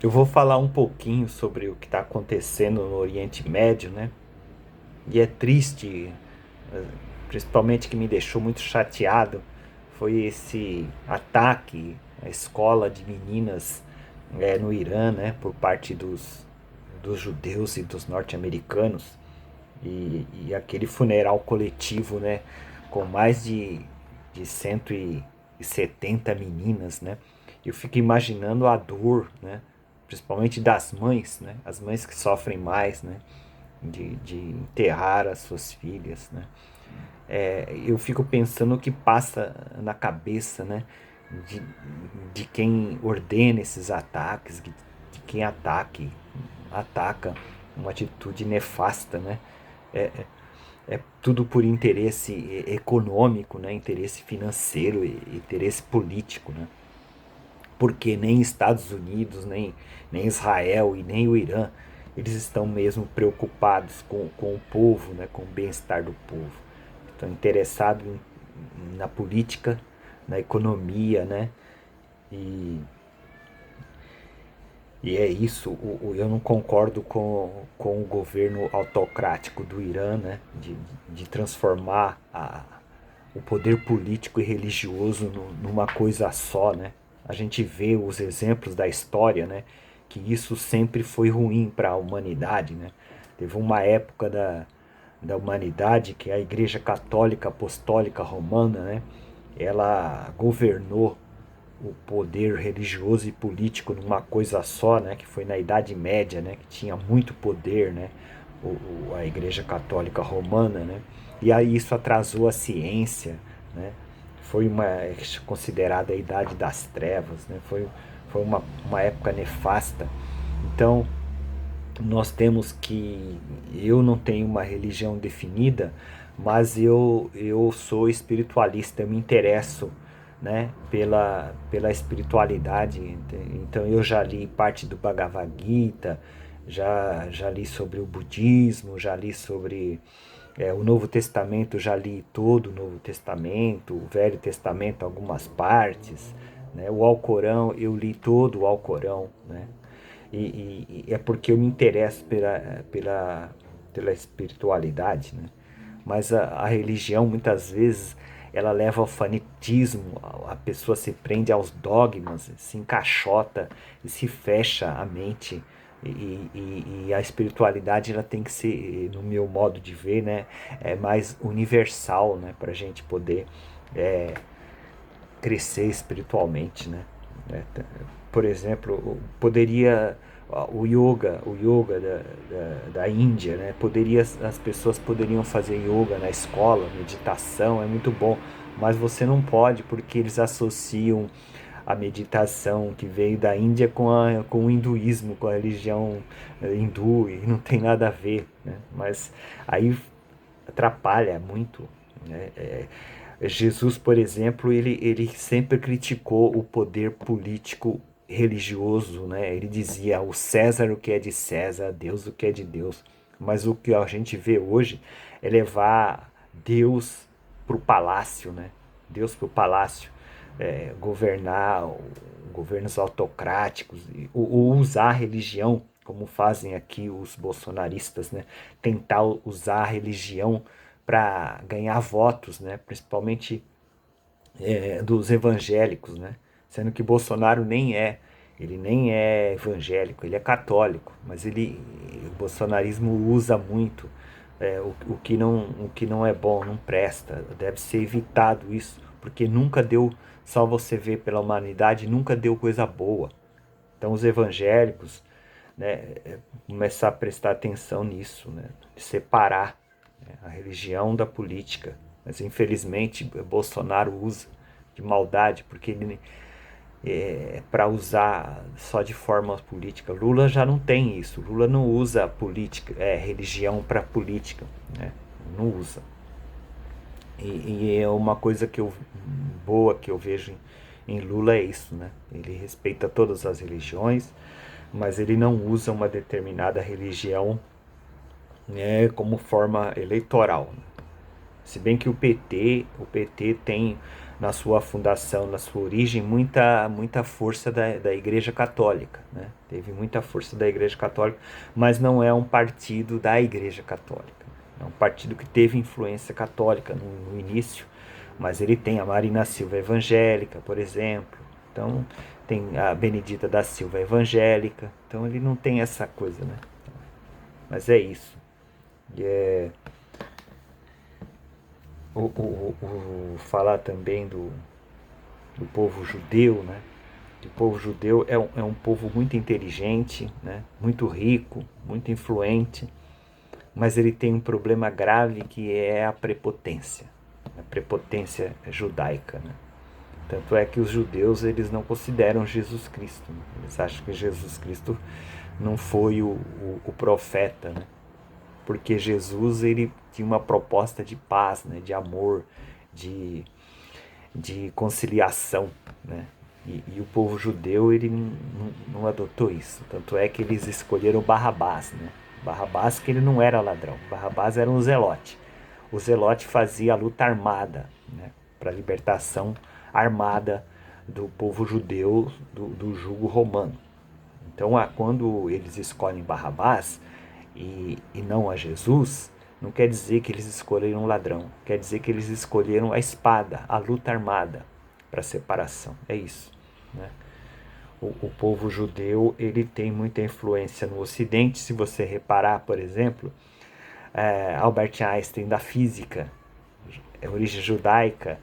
Eu vou falar um pouquinho sobre o que está acontecendo no Oriente Médio, né? E é triste, eh, principalmente que me deixou muito chateado, foi esse ataque à escola de meninas no Irã, né? Por parte dos judeus e dos norte-americanos. E aquele funeral coletivo, né? Com mais de 170 meninas, né? Eu fico imaginando a dor, né? Principalmente das mães, né? As mães que sofrem mais, né? De enterrar as suas filhas, né? Eu fico pensando o que passa na cabeça, né? De, de quem ordena esses ataques, de quem ataca uma atitude nefasta, né? É tudo por interesse econômico, né? Interesse financeiro, interesse político, né? Porque nem Estados Unidos, nem Israel e nem o Irã, eles estão mesmo preocupados com o povo, né? Com o bem-estar do povo. Estão interessados na política, na economia, né? E, e é isso, eu não concordo com o governo autocrático do Irã, né? De transformar o poder político e religioso numa coisa só, né? A gente vê os exemplos da história, né? Que isso sempre foi ruim para a humanidade, né? Teve uma época da humanidade que a Igreja Católica Apostólica Romana, né? Ela governou o poder religioso e político numa coisa só, né? Que foi na Idade Média, né? Que tinha muito poder, né? A Igreja Católica Romana, né? E aí isso atrasou a ciência, né? Foi considerada a Idade das Trevas, né? Foi uma época nefasta. Então, nós temos que... Eu não tenho uma religião definida, mas eu sou espiritualista, eu me interesso, né, pela espiritualidade. Então eu já li parte do Bhagavad Gita, já li sobre o budismo, já li sobre o Novo Testamento, já li todo o Novo Testamento, o Velho Testamento, algumas partes, né, o Alcorão, eu li todo o Alcorão, né, e é porque eu me interesso pela espiritualidade, né? Mas a religião, muitas vezes, ela leva ao fanatismo, a pessoa se prende aos dogmas, se encaixota e se fecha a mente. E a espiritualidade ela tem que ser, no meu modo de ver, né, mais universal, né, para a gente poder crescer espiritualmente, né? Por exemplo, poderia o yoga da Índia, né? As pessoas poderiam fazer yoga na escola, meditação, é muito bom, mas você não pode porque eles associam a meditação que veio da Índia com o hinduísmo, com a religião hindu, e não tem nada a ver, né? Mas aí atrapalha muito, né? Jesus, por exemplo, ele sempre criticou o poder político religioso, né? Ele dizia o César o que é de César, Deus o que é de Deus. Mas o que a gente vê hoje é levar Deus para o palácio, né? Deus para o palácio, governar governos autocráticos, ou usar a religião, como fazem aqui os bolsonaristas, né? Tentar usar a religião para ganhar votos, né? Principalmente dos evangélicos, né? Sendo que Bolsonaro ele nem é evangélico, ele é católico, mas o bolsonarismo usa muito o que não é bom, não presta, deve ser evitado isso, porque nunca deu, só você vê pela humanidade, nunca deu coisa boa. Então os evangélicos, né, começar a prestar atenção nisso, né, de separar, né, a religião da política. Mas infelizmente Bolsonaro usa de maldade, porque ele para usar só de forma política. Lula já não tem isso. Lula não usa política, religião para política, né? Não usa. E é uma coisa boa que eu vejo em Lula é isso, né? Ele respeita todas as religiões, mas ele não usa uma determinada religião, né, como forma eleitoral. Se bem que o PT tem na sua fundação, na sua origem, muita força da Igreja Católica, né? Teve muita força da Igreja Católica, mas não é um partido da Igreja Católica. É um partido que teve influência católica no início, mas ele tem a Marina Silva evangélica, por exemplo. Então, tem a Benedita da Silva evangélica. Então, ele não tem essa coisa, né? Mas é isso. E falar também do povo judeu, né? O povo judeu é um povo muito inteligente, né? Muito rico, muito influente, mas ele tem um problema grave que é a prepotência judaica, né? Tanto é que os judeus eles não consideram Jesus Cristo, né? Eles acham que Jesus Cristo não foi o profeta, né? Porque Jesus ele tinha uma proposta de paz, né? De amor, de, de conciliação, né? E o povo judeu ele não adotou isso. Tanto é que eles escolheram Barrabás, né? Barrabás que ele não era ladrão. Barrabás era um zelote. O zelote fazia a luta armada, né? Para a libertação armada do povo judeu do jugo romano. Então, quando eles escolhem Barrabás e não a Jesus, não quer dizer que eles escolheram um ladrão. Quer dizer que eles escolheram a espada, a luta armada para separação. É isso, né? O povo judeu ele tem muita influência no Ocidente. Se você reparar, por exemplo, Albert Einstein da física, origem judaica,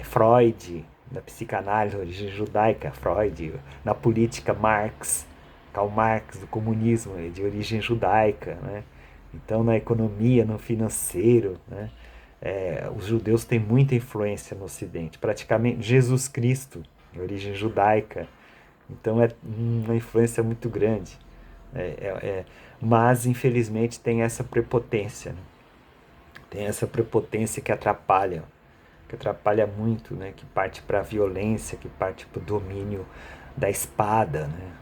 Freud na psicanálise, origem judaica, Freud, na política Marx, Karl Marx do comunismo, é de origem judaica, né? Então na economia, no financeiro, né? Os judeus têm muita influência no Ocidente. Praticamente Jesus Cristo, de origem judaica, então é uma influência muito grande. Mas infelizmente tem essa prepotência, né? Tem essa prepotência que atrapalha muito, né? Que parte para a violência, que parte para o domínio da espada, né?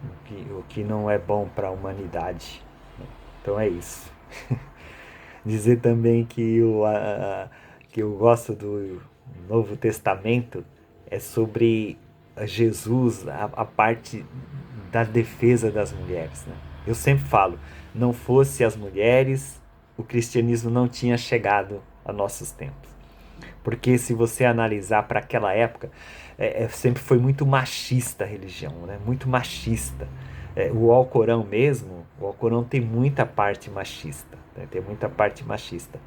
O que não é bom para a humanidade. Então é isso. Dizer também que eu gosto do Novo Testamento é sobre Jesus, a parte da defesa das mulheres, né? Eu sempre falo, não fosse as mulheres, o cristianismo não tinha chegado a nossos tempos. Porque se você analisar para aquela época, sempre foi muito machista a religião, né? Muito machista. O Alcorão mesmo, o Alcorão tem muita parte machista, né? Tem muita parte machista.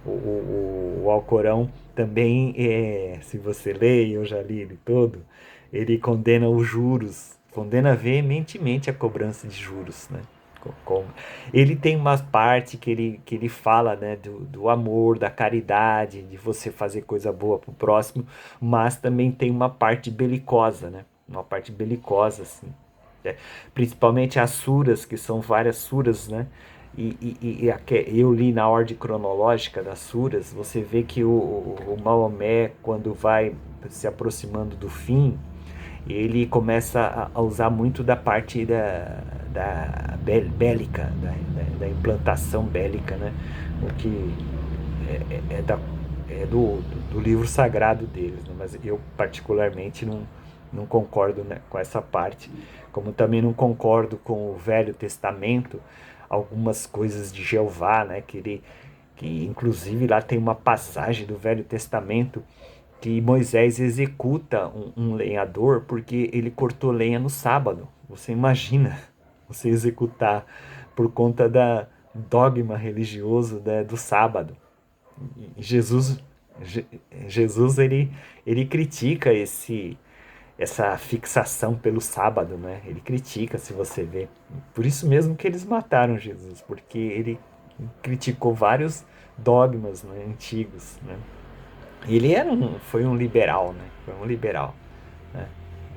O Alcorão também, se você lê, eu já li ele todo, ele condena os juros, condena veementemente a cobrança de juros, né? Como. Ele tem uma parte que ele fala, né, do amor, da caridade, de você fazer coisa boa pro próximo, mas também tem uma parte belicosa, né? Uma parte belicosa, assim. É, principalmente as suras, que são várias suras, né? Eu li na ordem cronológica das suras, você vê que o Maomé, quando vai se aproximando do fim, ele começa a usar muito da parte da bélica, da implantação bélica, né? O que é do livro sagrado deles, né? Mas eu particularmente não concordo, né, com essa parte, como também não concordo com o Velho Testamento, algumas coisas de Jeová, né, que inclusive lá tem uma passagem do Velho Testamento que Moisés executa um lenhador porque ele cortou lenha no sábado. Você imagina você executar por conta da dogma religioso, né, do sábado. E Jesus ele critica essa fixação pelo sábado, né? Ele critica, se você vê. Por isso mesmo que eles mataram Jesus, porque ele criticou vários dogmas, né, antigos, né? Ele foi um liberal, né? Foi um liberal, né?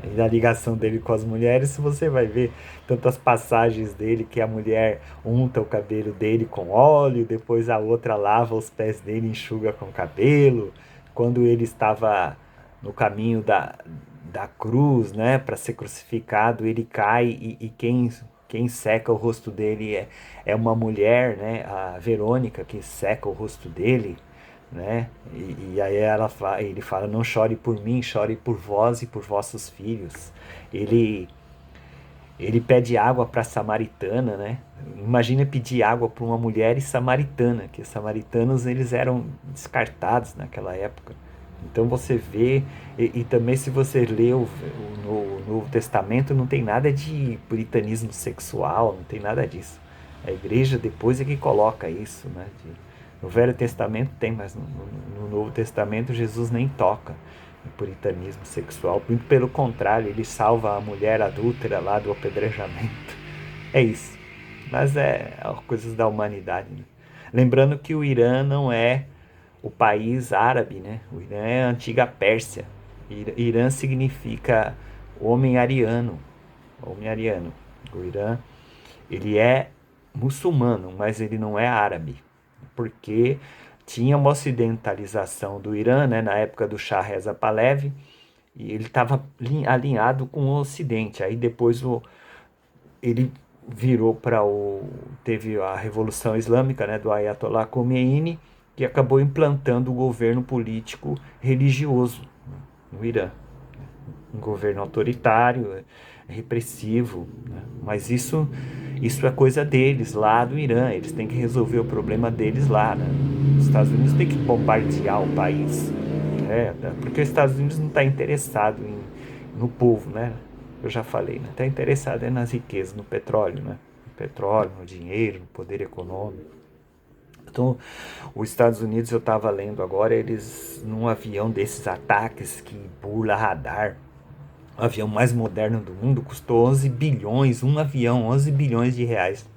E na ligação dele com as mulheres, se você vai ver tantas passagens dele que a mulher unta o cabelo dele com óleo, depois a outra lava os pés dele e enxuga com cabelo. Quando ele estava no caminho da cruz, né, para ser crucificado, ele cai e quem seca o rosto dele é uma mulher, né, a Verônica que seca o rosto dele, né? E aí ele fala, não chore por mim, chore por vós e por vossos filhos. Ele, ele pede água para a samaritana, né? Imagina pedir água para uma mulher samaritana, que os samaritanos eles eram descartados naquela época. Então você vê, e também se você lê o Novo Testamento, não tem nada de puritanismo sexual, não tem nada disso. A igreja depois é que coloca isso, né? No Velho Testamento tem, mas no Novo Testamento Jesus nem toca em puritanismo sexual. Muito pelo contrário, ele salva a mulher adúltera lá do apedrejamento. É isso. Mas é coisas da humanidade, né? Lembrando que o Irã não é o país árabe, né? O Irã é a antiga Pérsia. Irã significa homem ariano. Homem ariano. O Irã, ele é muçulmano, mas ele não é árabe. Porque tinha uma ocidentalização do Irã, né? Na época do Shah Reza Pahlavi, e ele estava alinhado com o Ocidente. Aí depois ele virou para o... Teve a Revolução Islâmica, né, do Ayatollah Khomeini, que acabou implantando o governo político religioso no Irã. Um governo autoritário, repressivo, né? Mas isso é coisa deles, lá do Irã. Eles têm que resolver o problema deles lá, né? Os Estados Unidos têm que bombardear o país, porque os Estados Unidos não está interessado no povo, né? Eu já falei, né? Está interessado nas riquezas, no petróleo, né? No petróleo, no dinheiro, no poder econômico. Então, os Estados Unidos, eu estava lendo agora, eles, num avião desses ataques que burla radar, o avião mais moderno do mundo, custou 11 bilhões, um avião, 11 bilhões de reais.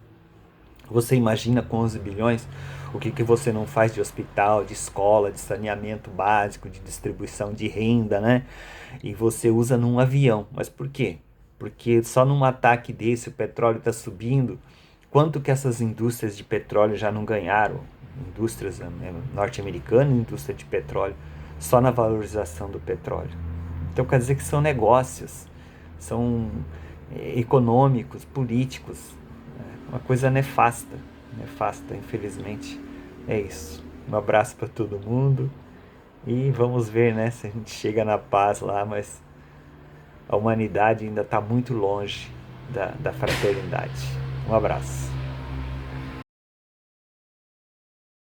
Você imagina com 11 bilhões o que você não faz de hospital, de escola, de saneamento básico, de distribuição de renda, né? E você usa num avião. Mas por quê? Porque só num ataque desse o petróleo está subindo. Quanto que essas indústrias de petróleo já não ganharam? Indústrias norte-americanas, indústria de petróleo, só na valorização do petróleo. Então quer dizer que são negócios, são econômicos, políticos, uma coisa nefasta, infelizmente. É isso. Um abraço para todo mundo e vamos ver, né, se a gente chega na paz lá, mas a humanidade ainda está muito longe da fraternidade. Um abraço.